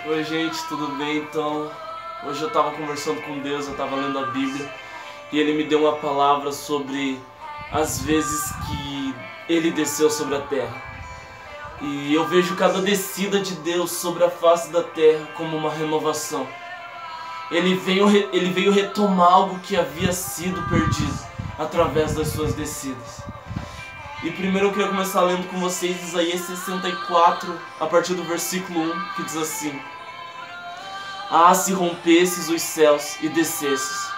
Oi gente, tudo bem? Então, hoje eu estava conversando com Deus, eu estava lendo a Bíblia e Ele me deu uma palavra sobre as vezes que Ele desceu sobre a terra. E eu vejo cada descida de Deus sobre a face da terra como uma renovação. Ele veio retomar algo que havia sido perdido através das suas descidas. E primeiro eu queria começar lendo com vocês Isaías 64, a partir do versículo 1, que diz assim: Ah, se rompesses os céus e descesses,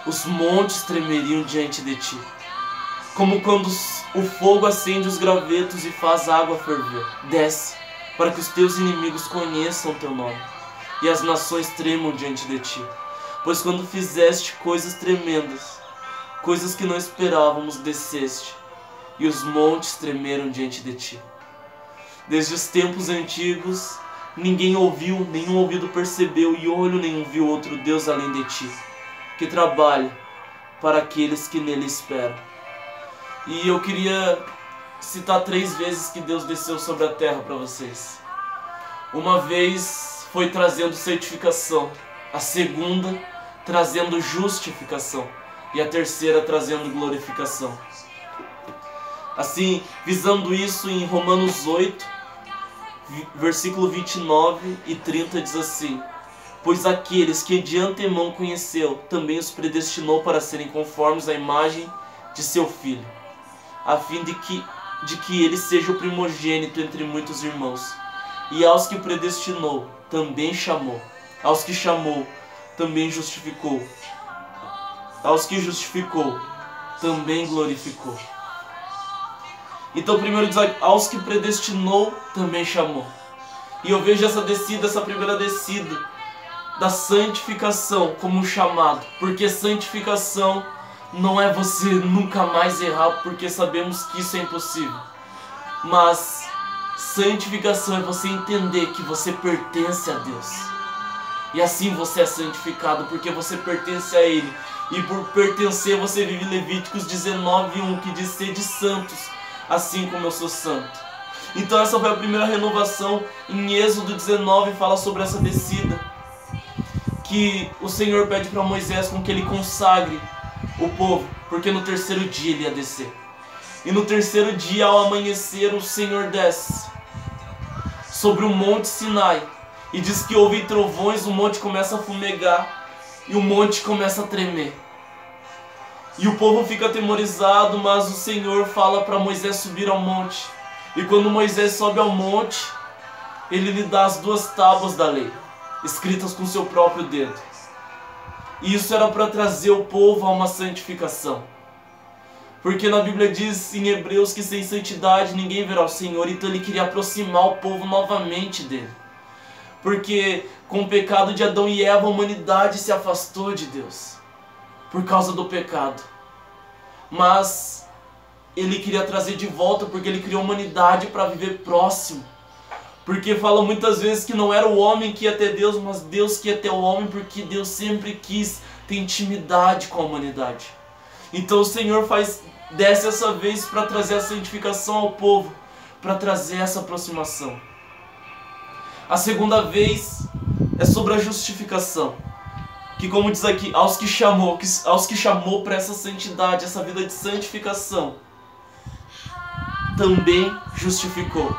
os montes tremeriam diante de ti. Como quando o fogo acende os gravetos e faz a água ferver. Desce, para que os teus inimigos conheçam o teu nome, e as nações tremam diante de ti. Pois quando fizeste coisas tremendas, coisas que não esperávamos, desceste, e os montes tremeram diante de ti. Desde os tempos antigos, ninguém ouviu, nenhum ouvido percebeu, e olho nenhum viu outro Deus além de ti, que trabalha para aqueles que nele esperam. E eu queria citar 3 vezes que Deus desceu sobre a terra para vocês. Uma vez foi trazendo certificação, a segunda trazendo justificação e a terceira trazendo glorificação. Assim, visando isso, em Romanos 8, versículo 29 e 30 diz assim: Pois aqueles que de antemão conheceu, também os predestinou para serem conformes à imagem de seu Filho, a fim de que ele seja o primogênito entre muitos irmãos. E aos que predestinou, também chamou. Aos que chamou, também justificou. Aos que justificou, também glorificou. Então primeiro diz, aos que predestinou, também chamou. E eu vejo essa descida, essa primeira descida da santificação como um chamado. Porque santificação não é você nunca mais errar, porque sabemos que isso é impossível. Mas santificação é você entender que você pertence a Deus. E assim você é santificado, porque você pertence a Ele. E por pertencer você vive Levíticos 19:1, que diz: sede santos, assim como eu sou santo. Então essa foi a primeira renovação. Em Êxodo 19 fala sobre essa descida, que o Senhor pede para Moisés com que ele consagre o povo, porque no terceiro dia ele ia descer. E no terceiro dia, ao amanhecer, o Senhor desce sobre o monte Sinai, e diz que houve trovões, o monte começa a fumegar e o monte começa a tremer. E o povo fica atemorizado, mas o Senhor fala para Moisés subir ao monte. E quando Moisés sobe ao monte, ele lhe dá as 2 tábuas da lei, escritas com seu próprio dedo. E isso era para trazer o povo a uma santificação. Porque na Bíblia diz em Hebreus que sem santidade ninguém verá o Senhor. Então ele queria aproximar o povo novamente dele. Porque com o pecado de Adão e Eva, a humanidade se afastou de Deus por causa do pecado. Mas ele queria trazer de volta, porque ele criou a humanidade para viver próximo. Porque fala muitas vezes que não era o homem que ia ter Deus, mas Deus que ia ter o homem, porque Deus sempre quis ter intimidade com a humanidade. Então o Senhor desce essa vez para trazer a santificação ao povo, para trazer essa aproximação. A segunda vez é sobre a justificação, que, como diz aqui, aos que chamou para essa santidade, essa vida de santificação, também justificou.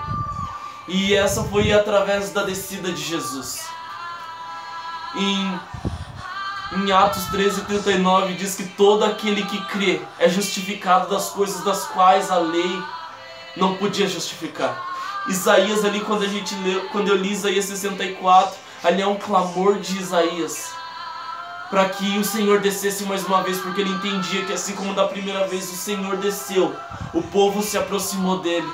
E essa foi através da descida de Jesus. Em Atos 13:39 diz que todo aquele que crê é justificado das coisas das quais a lei não podia justificar. Isaías ali, quando eu li Isaías 64, ali é um clamor de Isaías para que o Senhor descesse mais uma vez, porque ele entendia que assim como da primeira vez o Senhor desceu, o povo se aproximou dele.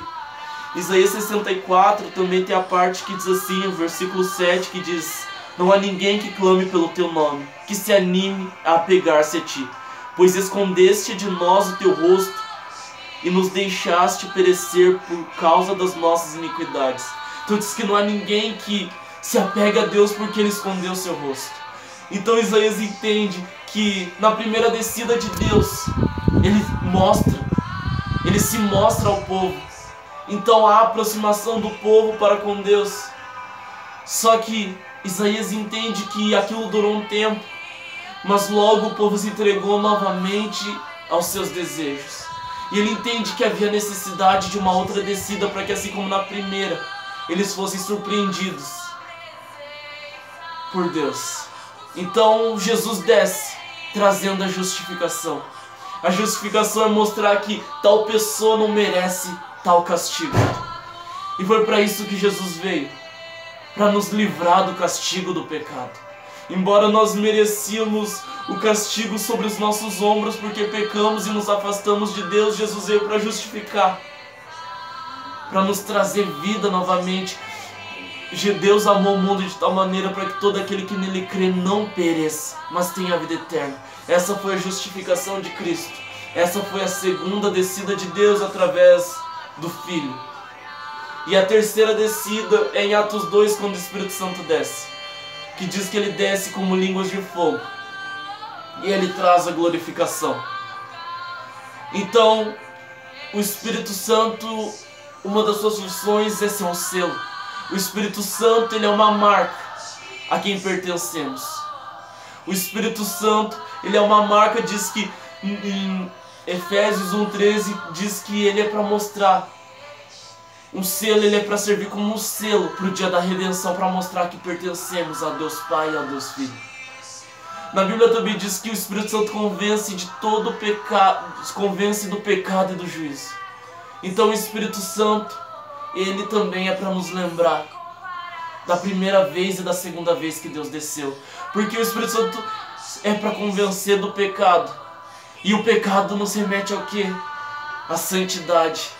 Isaías 64 também tem a parte que diz assim, o versículo 7, que diz: Não há ninguém que clame pelo teu nome, que se anime a apegar-se a ti, pois escondeste de nós o teu rosto e nos deixaste perecer por causa das nossas iniquidades. Então diz que não há ninguém que se apega a Deus porque ele escondeu o seu rosto. Então Isaías entende que na primeira descida de Deus, ele se mostra ao povo. Então há aproximação do povo para com Deus. Só que Isaías entende que aquilo durou um tempo, mas logo o povo se entregou novamente aos seus desejos. E ele entende que havia necessidade de uma outra descida para que, assim como na primeira, eles fossem surpreendidos por Deus. Então Jesus desce, trazendo a justificação. A justificação é mostrar que tal pessoa não merece tal castigo. E foi para isso que Jesus veio, para nos livrar do castigo do pecado. Embora nós merecíamos o castigo sobre os nossos ombros porque pecamos e nos afastamos de Deus, Jesus veio para justificar, para nos trazer vida novamente. Deus amou o mundo de tal maneira para que todo aquele que nele crê não pereça, mas tenha a vida eterna. Essa foi a justificação de Cristo. Essa foi a segunda descida de Deus através do Filho. E a terceira descida é em Atos 2, quando o Espírito Santo desce, que diz que ele desce como línguas de fogo e ele traz a glorificação. Então, o Espírito Santo, uma das suas funções é ser um selo. O Espírito Santo, ele é uma marca a quem pertencemos. O Espírito Santo, ele é uma marca, diz que em Efésios 1:13 diz que ele é para mostrar. Um selo, ele é para servir como um selo para o dia da redenção, para mostrar que pertencemos a Deus Pai e a Deus Filho. Na Bíblia também diz que o Espírito Santo convence de todo o pecado, convence do pecado e do juízo. Então o Espírito Santo, ele também é para nos lembrar da primeira vez e da segunda vez que Deus desceu. Porque o Espírito Santo é para convencer do pecado. E o pecado nos remete ao quê? A santidade.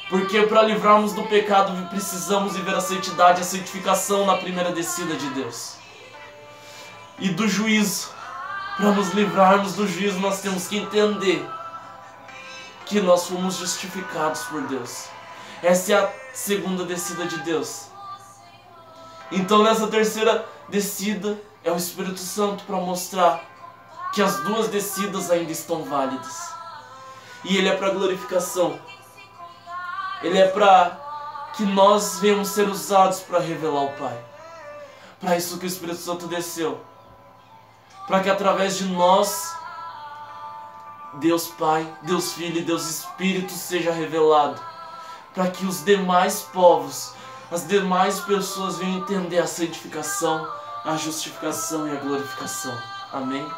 Porque para livrarmos do pecado precisamos viver a santidade, a santificação na primeira descida de Deus. E do juízo. Para nos livrarmos do juízo nós temos que entender que nós fomos justificados por Deus. Essa é a segunda descida de Deus. Então nessa terceira descida é o Espírito Santo para mostrar que as duas descidas ainda estão válidas. E ele é para glorificação. Ele é para que nós venhamos ser usados para revelar o Pai. Para isso que o Espírito Santo desceu. Para que através de nós, Deus Pai, Deus Filho e Deus Espírito seja revelado. Para que os demais povos, as demais pessoas venham entender a santificação, a justificação e a glorificação. Amém?